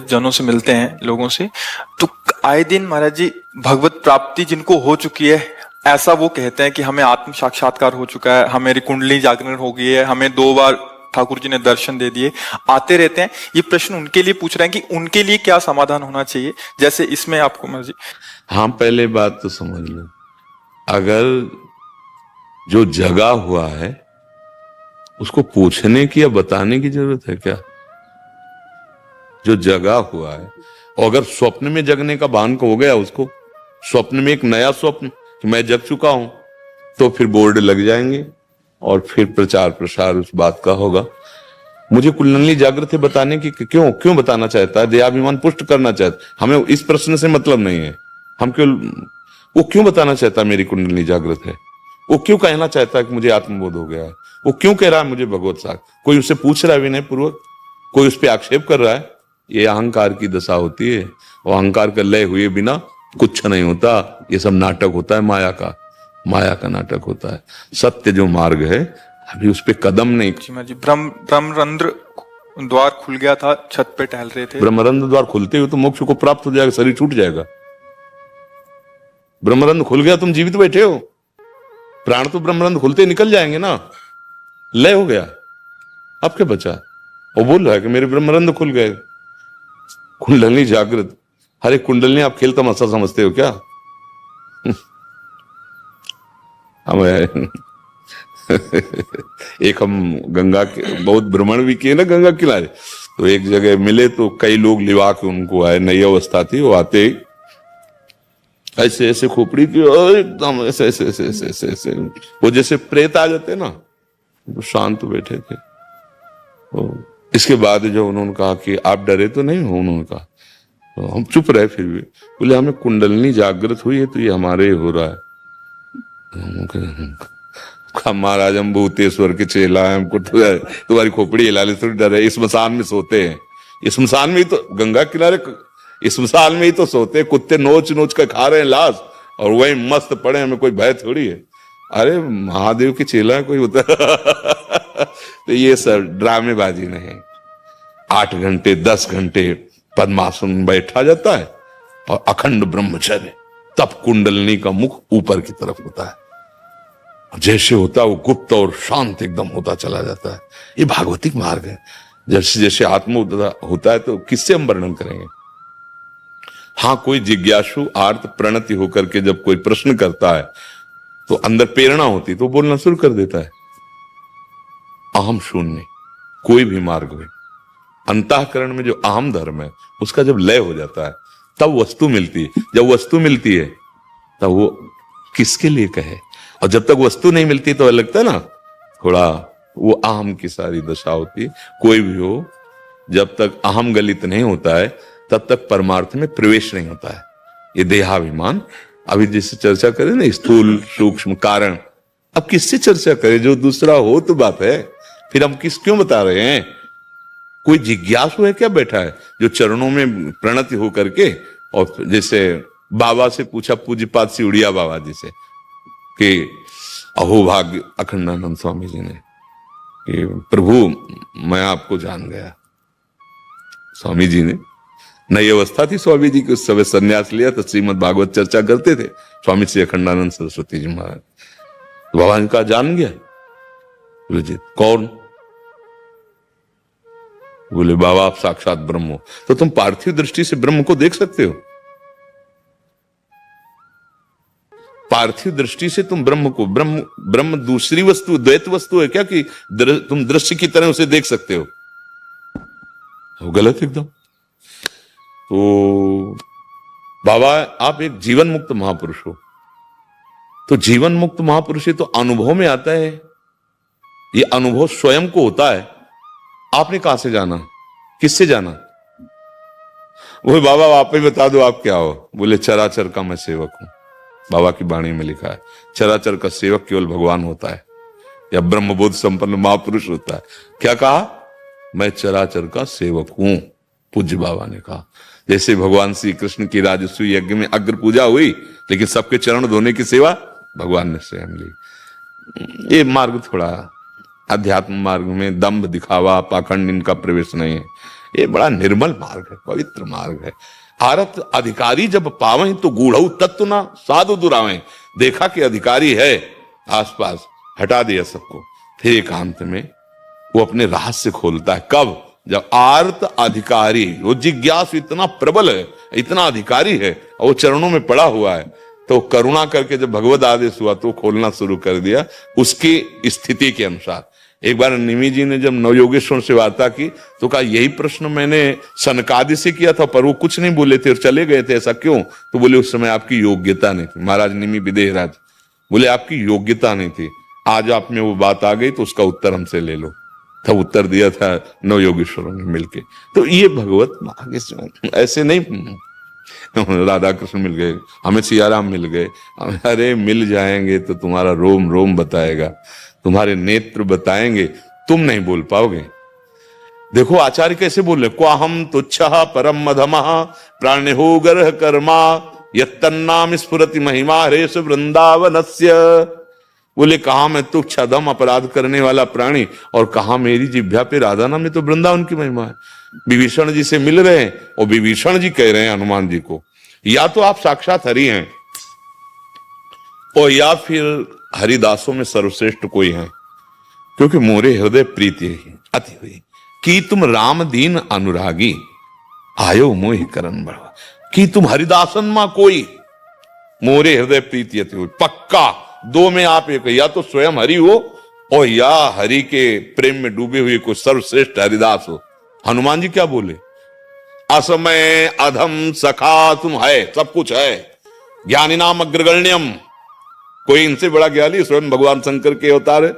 जनों से मिलते हैं, लोगों से, तो आए दिन महाराज जी भगवत प्राप्ति जिनको हो चुकी है ऐसा वो कहते हैं कि हमें आत्म साक्षात्कार हो चुका है, हमारी कुंडली जागरण हो गई है, हमें 2 बार ठाकुर जी ने दर्शन दे दिए, आते रहते हैं। ये प्रश्न उनके लिए पूछ रहे हैं कि उनके लिए क्या समाधान होना चाहिए, जैसे इसमें आपको महाराज जी। हाँ, पहले बात तो समझ लो, अगर जो जगा हुआ है उसको पूछने की या बताने की जरूरत है क्या? जो जगा हुआ है, और अगर स्वप्न में जगने का भान हो गया उसको, स्वप्न में एक नया स्वप्न कि मैं जग चुका हूं, तो फिर बोर्ड लग जाएंगे और फिर प्रचार प्रसार उस बात का होगा। मुझे कुंडली जागृत है बताने की, क्यों बताना चाहता है? देहाभिमान पुष्ट करना चाहता है, हमें इस प्रश्न से मतलब नहीं है। हम वो क्यों बताना चाहता है मेरी कुंडली जागृत है? वो क्यों कहना चाहता है कि मुझे आत्मबोध हो गया है? वो क्यों कह रहा है मुझे भगवत साख? कोई उससे पूछ रहा है विनय पूर्वक? कोई उस पर आक्षेप कर रहा है? ये अहंकार की दशा होती है, और अहंकार का लय हुए बिना कुछ नहीं होता। ये सब नाटक होता है, माया का नाटक होता है। सत्य जो मार्ग है अभी उस पे कदम नहीं। ब्रह्मरंध्र द्वार खुल गया था, छत पे टहल रहे थे, ब्रह्मरंध्र द्वार खुलते हुए तो मोक्ष को प्राप्त हो जाएगा, शरीर छूट जाएगा। ब्रह्मरंध्र खुल गया, तुम जीवित बैठे हो, प्राण तो ब्रह्मरंध्र खुलते ही निकल जाएंगे ना, लय हो गया, अब क्या बचा? वो बोल रहा है कि मेरे ब्रह्मरंध्र खुल गए, कुंडली जागृत। अरे कुंडली आप खेल तमाशा समझते हो क्या? एक हम गंगा के बहुत भ्रमण भी किए ना गंगा किनारे, तो एक जगह मिले तो कई लोग लिवा के उनको आए, नई अवस्था थी, वो आते ही ऐसे ऐसे खोपड़ी की और एकदम ऐसे ऐसे ऐसे ऐसे ऐसे ऐसे वो जैसे प्रेत आ जाते ना, वो शांत बैठे थे। तो इसके बाद जो उन्होंने कहा कि आप डरे तो नहीं हो, उन्होंने कहा, तो हम चुप रहे। फिर भी बोले हमें कुंडलनी जागृत हुई है तो ये हमारे हो रहा है। महाराज हम भूतेश्वर के चेला है, हमको तुम्हारी खोपड़ी हिलाने से डर है। स्मशान में सोते हैं, स्मशान में ही तो, गंगा किनारे स्मशान में ही तो सोते हैं, कुत्ते नोच नोच कर खा रहे हैं लाश और वही मस्त पड़े, हमें कोई भय थोड़ी है। अरे महादेव के चेला है कोई होता तो ये सब ड्रामेबाजी नहीं। 8 घंटे 10 घंटे पद्मासन में बैठा जाता है और अखंड ब्रह्मचर्य, तब कुंडलनी का मुख ऊपर की तरफ होता है, जैसे होता है वो गुप्त और शांत एकदम होता चला जाता है। ये भागवतिक मार्ग है। जैसे जैसे आत्मोदय होता है तो किससे हम वर्णन करेंगे? हाँ, कोई जिज्ञासु आर्त प्रणति होकर के जब कोई प्रश्न करता है तो अंदर प्रेरणा होती तो बोलना शुरू कर देता है। अहम शून्य कोई भी मार्ग में अंतःकरण में जो अहम धर्म है उसका जब लय हो जाता है तब वस्तु मिलती है। जब वस्तु मिलती है तब वो किसके लिए कहे, और जब तक वस्तु नहीं मिलती तो लगता है ना थोड़ा वो अहम की सारी दशा होती है। कोई भी हो, जब तक अहम गलित नहीं होता है तब तक परमार्थ में प्रवेश नहीं होता है। ये देहाभिमान, अभी जिससे चर्चा करें ना, स्थूल सूक्ष्म कारण, अब किससे चर्चा करें? जो दूसरा हो तो बात है, फिर हम क्यों बता रहे हैं? कोई जिज्ञासु है क्या बैठा है जो चरणों में प्रणति हो करके, और जैसे बाबा से पूछा, पूज्यपाद सिउड़िया बाबा जी से कि अहोभाग्य अखंडानंद स्वामी जी ने कि प्रभु मैं आपको जान गया। स्वामी जी ने, नई अवस्था थी स्वामी जी की, उस समय संन्यास लिया तो श्रीमद् भागवत चर्चा करते थे स्वामी श्री अखंडानंद सरस्वती जी महाराज। बाबा ने कहा जान गया? बोले जी कौन? बोले बाबा आप साक्षात ब्रह्म हो। तो तुम पार्थिव दृष्टि से ब्रह्म को देख सकते हो? पार्थिव दृष्टि से तुम ब्रह्म को, ब्रह्म दूसरी वस्तु, द्वैत वस्तु है क्या कि तुम दृश्य की तरह उसे देख सकते हो? वो गलत एकदम। तो बाबा आप एक जीवन मुक्त महापुरुष हो, तो जीवन मुक्त महापुरुष तो अनुभव में आता है, ये अनुभव स्वयं को होता है। आपने कहां से जाना, किससे जाना? वो बाबा आप ही बता दो आप क्या हो। बोले चराचर का मैं सेवक हूं। बाबा की वाणी में लिखा है चराचर का सेवक केवल भगवान होता है या ब्रह्मबोध संपन्न महापुरुष होता है। क्या कहा? मैं चराचर का सेवक हूं, पूज्य बाबा ने कहा। जैसे भगवान श्री कृष्ण की राजस्व यज्ञ में अग्र पूजा हुई, लेकिन सबके चरण धोने की सेवा भगवान ने स्वयं ली। ये मार्ग थोड़ा अध्यात्म मार्ग में दंभ दिखावा पाखंड इनका प्रवेश नहीं है। ये बड़ा निर्मल मार्ग है, पवित्र मार्ग है। आरत अधिकारी जब पावें तो गूढ़ऊ तत्व ना साधु दुरावें। देखा कि अधिकारी है आसपास, हटा दिया सबको, फिर एकांत में वो अपने रहस्य खोलता है। कब? जब आर्त अधिकारी, वो जिज्ञासु इतना प्रबल है, इतना अधिकारी है, और वो चरणों में पड़ा हुआ है, तो करुणा करके जब भगवत आदेश हुआ तो खोलना शुरू कर दिया उसकी स्थिति के अनुसार। एक बार निमि जी ने जब नवयोगेश्वर से वार्ता की तो कहा यही प्रश्न मैंने सनकादि से किया था, पर वो कुछ नहीं बोले थे और चले गए थे, ऐसा क्यों? तो बोले उस समय आपकी योग्यता नहीं थी। महाराज निमि विदेहराज बोले आपकी योग्यता नहीं थी, आज आप में वो बात आ गई तो उसका उत्तर हमसे ले लो। तब उत्तर दिया था नवयोगेश्वरों ने मिलके। तो ये भगवत मार्ग ऐसे नहीं राधा कृष्ण मिल गए, हमें सियाराम मिल गए, अरे मिल जाएंगे तो तुम्हारा रोम रोम बताएगा, तुम्हारे नेत्र बताएंगे, तुम नहीं बोल पाओगे। देखो आचार्य कैसे बोल रहे, क्वाहम तुच्छः परम मधमः प्राणिहो गर्ह कर्मा यत्तन्नाम स्फुरति महिमा हरेश वृंदावनस्य। बोले कहा मैं तुच्छ अधम अपराध करने वाला प्राणी, और कहा मेरी जिह्वा पे राधा नाम में तो वृंदावन की महिमा है। विभीषण जी से मिल रहे हैं और विभीषण जी कह रहे हैं हनुमान जी को, या तो आप साक्षात हरि हैं और या फिर हरिदासों में सर्वश्रेष्ठ कोई है, क्योंकि मोरे हृदय प्रीति अति हुई कि तुम राम दीन अनुरागी आयो मोहि करण बढ़वा। कि तुम हरिदासन मां कोई मोरे हृदय प्रीति अति हुई। पक्का दो में आप एक, या तो स्वयं हरि हो और या हरि के प्रेम में डूबे हुए कोई सर्वश्रेष्ठ हरिदास हो। हनुमान जी क्या बोले, असमय अधम सखा तुम है, सब कुछ है, ज्ञानी नाम अग्रगण्यम। कोई इनसे बड़ा ज्ञानी स्वयं भगवान शंकर के अवतार है,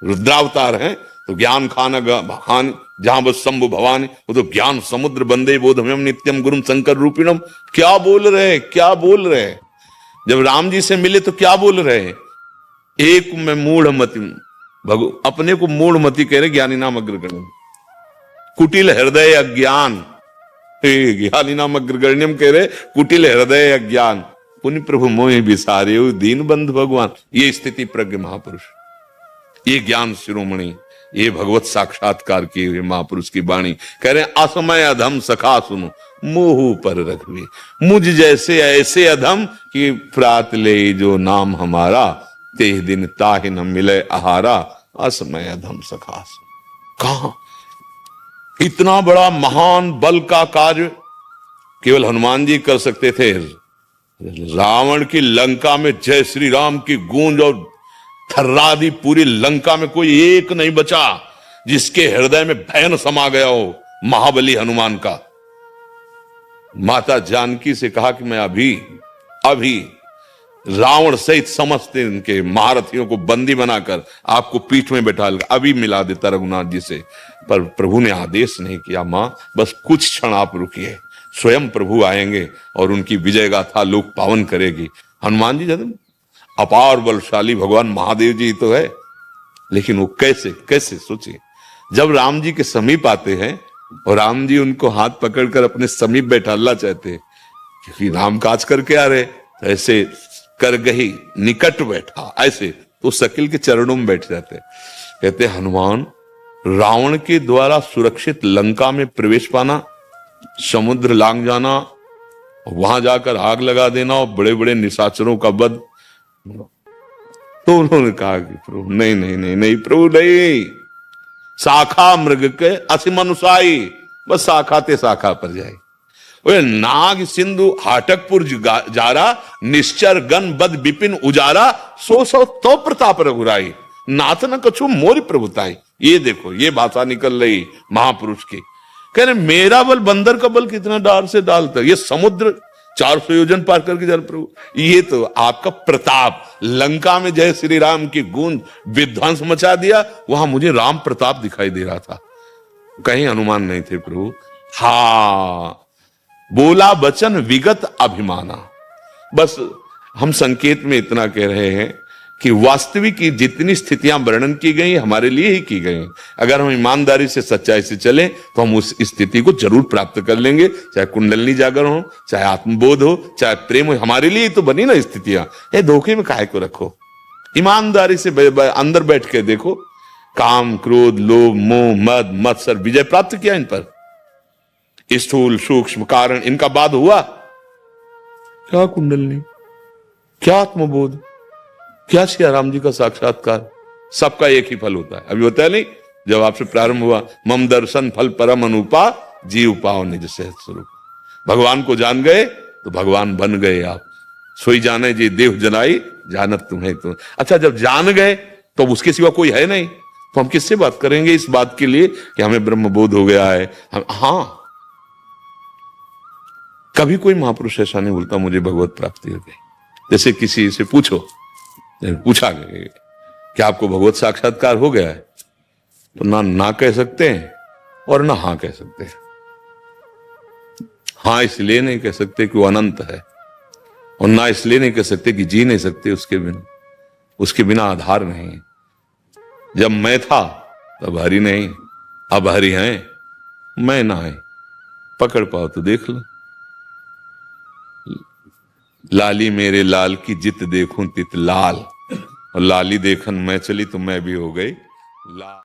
रुद्रावतार हैं, तो ज्ञान खान खान जहां बस शंभु भवानी, वो तो ज्ञान समुद्र बंदे बोधमयम नित्यम गुरुम शंकर रूपिणम। क्या बोल रहे, क्या बोल रहे? जब राम जी से मिले तो क्या बोल रहे? एक में मूढ़ मति, अपने को मूढ़ मति कह रहे, ज्ञानी नाम अग्रगण्यम। कुटिल हृदय अज्ञान, ज्ञानी नाम अग्रगण्यम कह रहे, कुटिल हृदय अज्ञान पुण्य प्रभु मोहि बिसारे दीन बंधु भगवान। ये स्थिति प्रज्ञ महापुरुष, ये ज्ञान शिरोमणि, ये भगवत साक्षात्कार किए हुए महापुरुष की वाणी कह रहे हैं, असमय अधम सखा सुनो मोह पर रखवे, मुझ जैसे ऐसे अधम कि प्रात ले जो नाम हमारा, तेह दिन ताहि न मिले आहारा, असमय अधम सखा सुनो। कहां इतना बड़ा महान बल का कार्य केवल हनुमान जी कर सकते थे। रावण की लंका में जय श्री राम की गूंज और थर्रा दी पूरी लंका में, कोई एक नहीं बचा जिसके हृदय में भय न समा गया हो महाबली हनुमान का। माता जानकी से कहा कि मैं अभी रावण सहित समस्त इनके महारथियों को बंदी बनाकर आपको पीठ में बैठा लगा, अभी मिला देता रघुनाथ जी से। पर प्रभु ने आदेश नहीं किया, मां बस कुछ क्षण आप रुकिए, स्वयं प्रभु आएंगे और उनकी विजय गाथा लोक पावन करेगी। हनुमान जी जब अपार बलशाली भगवान महादेव जी तो है, लेकिन वो कैसे सोचिए, जब राम जी के समीप आते हैं और राम जी उनको हाथ पकड़कर अपने समीप बैठाना चाहते हैं, क्योंकि राम काज करके आ रहे, तो ऐसे कर गही निकट बैठा, ऐसे तो शकील के चरणों में बैठ जाते। कहते हनुमान, रावण के द्वारा सुरक्षित लंका में प्रवेश पाना, समुद्र लांग जाना, वहां जाकर आग लगा देना और बड़े बड़े निशाचरों का वध। तो उन्होंने कहा कि प्रभु नहीं प्रभु नहीं, शाखा मृग के असीम अनुसाई, बस शाखा ते शाखा पर जाए। नाग सिंधु हाटकपुर जारा, निश्चर गण बद विपिन उजारा, सो तो प्रताप रघुराई, नाथ न कछु मोरी प्रभुताई। ये देखो ये भाषा निकल रही महापुरुष की, कह रहे मेरा बल बंदर का बल कितना डाल से डाल तक, ये समुद्र 400 योजन पार करके जा प्रभु, ये तो आपका प्रताप। लंका में जय श्री राम की गूंज विध्वंस मचा दिया, वहां मुझे राम प्रताप दिखाई दे रहा था, कहीं हनुमान नहीं थे प्रभु। हा बोला वचन विगत अभिमाना। बस हम संकेत में इतना कह रहे हैं कि वास्तविक जितनी स्थितियां वर्णन की गई हमारे लिए ही की गई। अगर हम ईमानदारी से सच्चाई से चले तो हम उस स्थिति को जरूर प्राप्त कर लेंगे, चाहे कुंडलनी जागरण हो, चाहे आत्मबोध हो, चाहे प्रेम हो, हमारे लिए तो बनी ना स्थितियां। ये धोखे में काहे को रखो, ईमानदारी से अंदर बैठ के देखो। काम क्रोध लोभ मोह मद मत्सर विजय प्राप्त किया इन पर, स्थूल सूक्ष्म कारण, इनका बाद हुआ क्या? कुंडलनी, क्या आत्मबोध, क्या सिया राम जी का साक्षात्कार, सबका एक ही फल होता है। अभी होता है नहीं, जब आपसे प्रारंभ हुआ, मम दर्शन फल परम अनुपा, जीव पाओ निज सहज स्वरूप। भगवान को जान गए तो भगवान बन गए आप। सोई जाने जी देव जनाई, जानत तुम्हें तुम। अच्छा, जब जान गए तो उसके सिवा कोई है नहीं, तो हम किससे बात करेंगे इस बात के लिए कि हमें ब्रह्मबोध हो गया है? हाँ, कभी कोई महापुरुष ऐसा नहीं बोलता मुझे भगवत प्राप्ति हो गई। जैसे किसी से पूछा गया कि आपको भगवत साक्षात्कार हो गया है, तो ना कह सकते हैं और ना हाँ कह सकते हैं। हाँ इसलिए नहीं कह सकते कि वो अनंत है, और ना इसलिए नहीं कह सकते कि जी नहीं सकते उसके बिना आधार नहीं है। जब मैं था तब हरि नहीं, अब हरि हैं, मैं ना है। पकड़ पाओ तो देख लो। लाली मेरे लाल की जित देखूं तित लाल, और लाली देखन मैं चली तो मैं भी हो गई लाल।